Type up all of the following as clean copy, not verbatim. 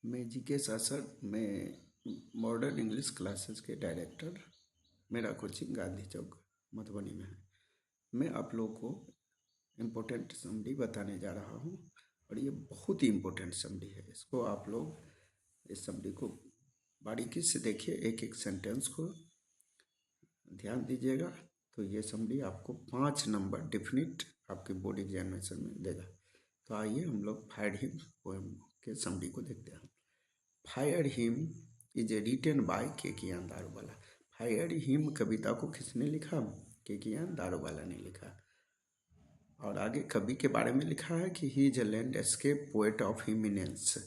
मैं GK sir मैं modern English classes के डायरेक्टर। मेरा कोचिंग गांधी चौक मधुबनी में है। मैं आप लोगों को इम्पोर्टेंट समरी बताने जा रहा हूँ और ये बहुत ही इम्पोर्टेंट समरी है। इसको आप लोग इस समरी को बारीकी से देखिए, एक एक सेंटेंस को ध्यान दीजिएगा। तो ये समरी आपको 5 नंबर डेफिनिट आपके बोर्ड एग्जामिनेशन में देगा। तो आइए हम लोग फायर हिम पोएम के समरी को देखते हैं। Fire hymn is written by Keki N Daruwalla. Fire hymn कविता को किसने लिखा? केकियान दारूवाला ने लिखा। और आगे कवि के बारे में लिखा है कि he is a landscape poet of eminence.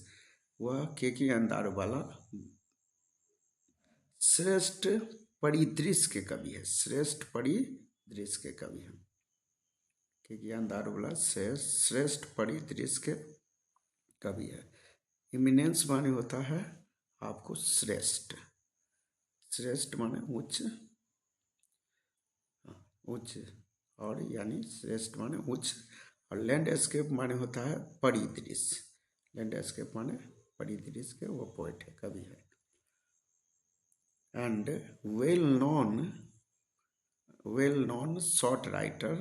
वह केकियान दारूवाला श्रेष्ठ परिदृश्य के कवि है। श्रेष्ठ परिदृश्य के कवि हैं केकियान दारूवाला। श्रेष्ठ परिदृश्य के कवि है। इमिनेंस माने होता है आपको श्रेष्ठ। श्रेष्ठ माने उच्च, उच्च और यानी श्रेष्ठ माने उच्च। और लैंडस्केप माने होता है परिदृश्य। लैंडस्केप माने परिदृश्य के वो पोएट है, कवि है। And well known short writer,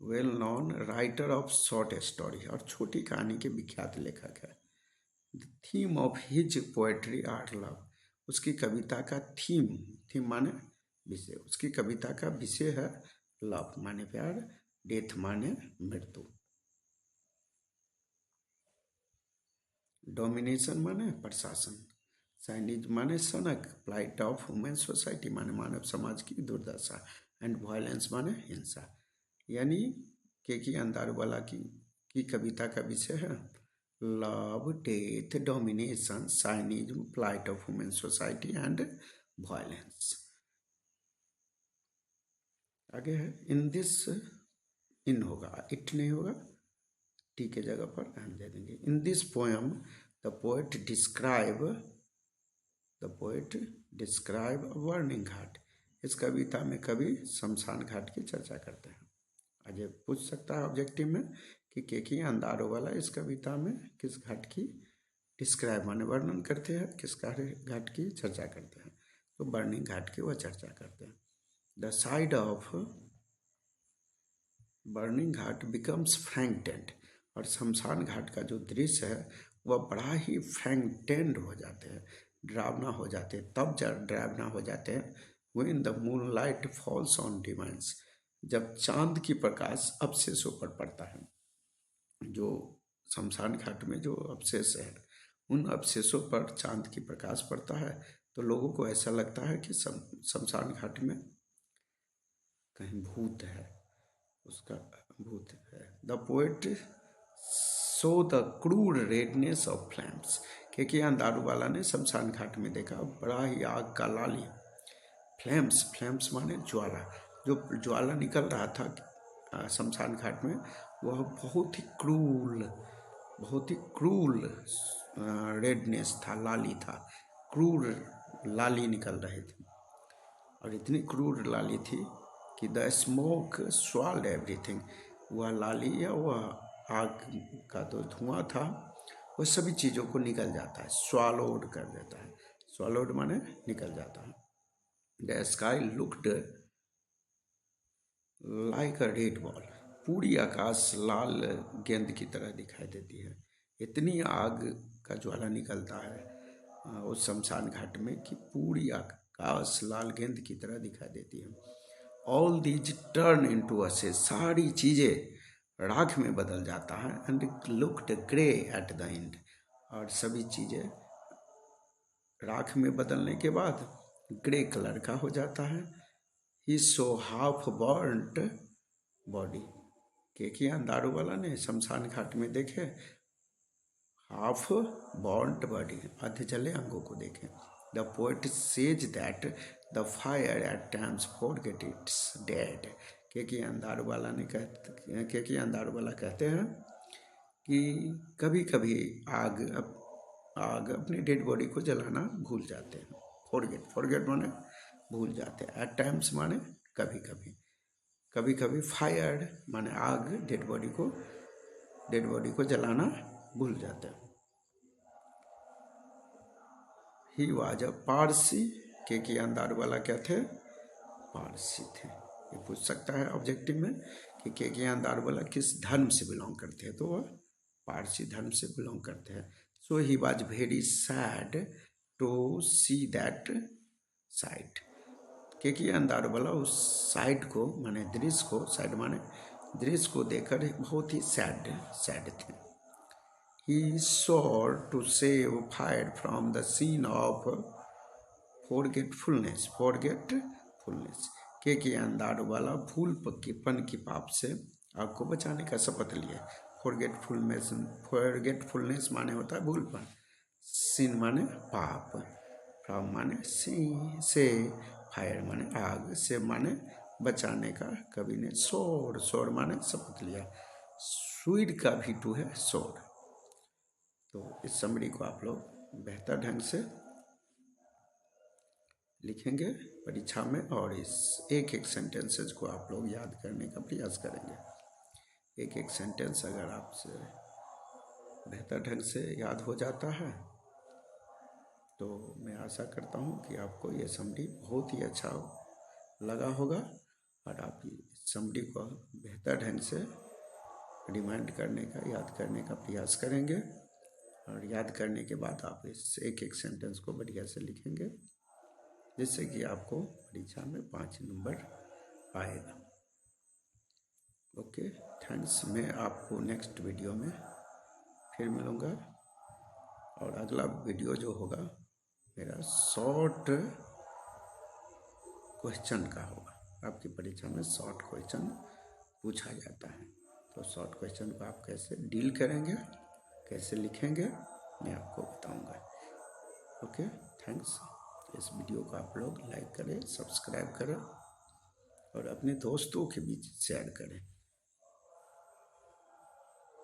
well known writer of short story, और छोटी कहानी के विख्यात लेखक है। The theme of his poetry are love. उसकी कविता का थीम माने विषय। उसकी कविता का विषय है लव माने प्यार, डेथ माने मृत्यु, डोमिनेशन माने प्रशासन, साइनिज माने सनक, प्लाइट ऑफ ह्यूमन सोसाइटी माने मानव समाज की दुर्दशा, एंड वायलेंस माने हिंसा। यानी केकियान दारूवाला की कविता का विषय है love, death, domination, cynicism, plight of human society and violence. आगे है इन दिस, इन होगा, इट नहीं होगा, टी के जगह पर एंड दे देंगे। In this poem the poet describe burning ghat. इस कविता में कवि शमशान घाट की चर्चा करते हैं। आज पूछ सकता है ऑब्जेक्टिव में कि केकियान दारूवाला इस कविता में किस घाट की डिस्क्राइब माने वर्णन करते हैं, किस घाट की चर्चा करते हैं? तो बर्निंग घाट की वह चर्चा करते हैं। The sight of burning ghat becomes frightened. और शमशान घाट का जो दृश्य है वह बड़ा ही फ्रैंकटेंड हो जाते हैं, डरावना हो जाते हैं। तब जब डरावना हो जाते हैं when the moonlight falls on demands, जब चांद की प्रकाश अवशेषों पर पड़ता है। जो शमशान घाट में जो अवशेष है उन अवशेषों पर चांद की प्रकाश पड़ता है तो लोगों को ऐसा लगता है कि शमशान घाट में कहीं भूत है, उसका भूत है। द पोएट सो द क्रूर रेडनेस ऑफ फ्लैम्स। केकियान दारूवाला ने शमशान घाट में देखा बड़ा ही आग का लाली। फ्लैम्स माने ज्वाला। जो ज्वाला निकल रहा था शमशान घाट में वह बहुत ही क्रूर रेडनेस था, लाली था, क्रूर लाली निकल रही थी। और इतनी क्रूर लाली थी कि द स्मोक स्वॉल्ड एवरीथिंग। वह लाली या वह आग का तो धुआं था वह सभी चीज़ों को निकल जाता है, स्वॉलोड कर देता है। स्वॉलोड माने निकल जाता है। The sky looked like a red ball. पूरी आकाश लाल गेंद की तरह दिखाई देती है। इतनी आग का ज्वाला निकलता है उस शमशान घाट में कि पूरी आकाश लाल गेंद की तरह दिखाई देती है। All these turn into ashes. सारी चीज़ें राख में बदल जाता है। And looked grey at the end. और सभी चीज़ें राख में बदलने के बाद ग्रे कलर का हो जाता है। He saw half burned body. Keki N Daruwalla ने शमशान घाट में देखे हाफ बर्न्ड बॉडी, आधे जले अंगों को देखे। The poet says that the fire at times forget its dead. Keki N Daruwalla कहते हैं कि कभी कभी आग अपनी डेड बॉडी को जलाना भूल जाते हैं। फॉरगेट माने भूल जाते हैं। एट टाइम्स माने कभी कभी फायर माने आग डेड बॉडी को जलाना भूल जाते हैं। ही वाज अ पारसी, के अंदार वाला क्या थे? पारसी थे। ये पूछ सकता है ऑब्जेक्टिव में कि के अंदार वाला किस धर्म से बिलोंग करते हैं, तो वह पारसी धर्म से बिलोंग करते हैं। So he was very sad to see that sight. के अंदार वाला उस साइट को माने दृश्य को, साइड माने दृश्य को देखकर बहुत ही सैड थे। He sought to save fire from the scene of forgetfulness के अंदार वाला भूलपन की पाप से आग को बचाने का शपथ लिए। फॉरगेटफुलनेस माने होता है भूलपन, सिन माने पाप, फ्रॉम माने से, फायर माने आग, से माने बचाने का कवि ने सोर माने शपथ लिया। सुइड का भी टू है सोर। तो इस समरी को आप लोग बेहतर ढंग से लिखेंगे परीक्षा में, और इस एक सेंटेंसेस को आप लोग याद करने का प्रयास करेंगे। एक सेंटेंस अगर आपसे बेहतर ढंग से याद हो जाता है तो मैं आशा करता हूँ कि आपको ये समरी बहुत ही अच्छा लगा होगा, और आप इस समरी को बेहतर ढंग से रिमाइंड करने का, याद करने का प्रयास करेंगे, और याद करने के बाद आप इस एक सेंटेंस को बढ़िया से लिखेंगे, जिससे कि आपको परीक्षा में 5 नंबर आएगा। Okay, thanks. मैं आपको नेक्स्ट वीडियो में फिर मिलूँगा, और अगला वीडियो जो होगा मेरा शॉर्ट क्वेश्चन का होगा। आपकी परीक्षा में शॉर्ट क्वेश्चन पूछा जाता है, तो शॉर्ट क्वेश्चन को आप कैसे डील करेंगे, कैसे लिखेंगे, मैं आपको बताऊंगा। Okay, thanks. इस वीडियो को आप लोग लाइक करें, सब्सक्राइब करें, और अपने दोस्तों के बीच शेयर करें।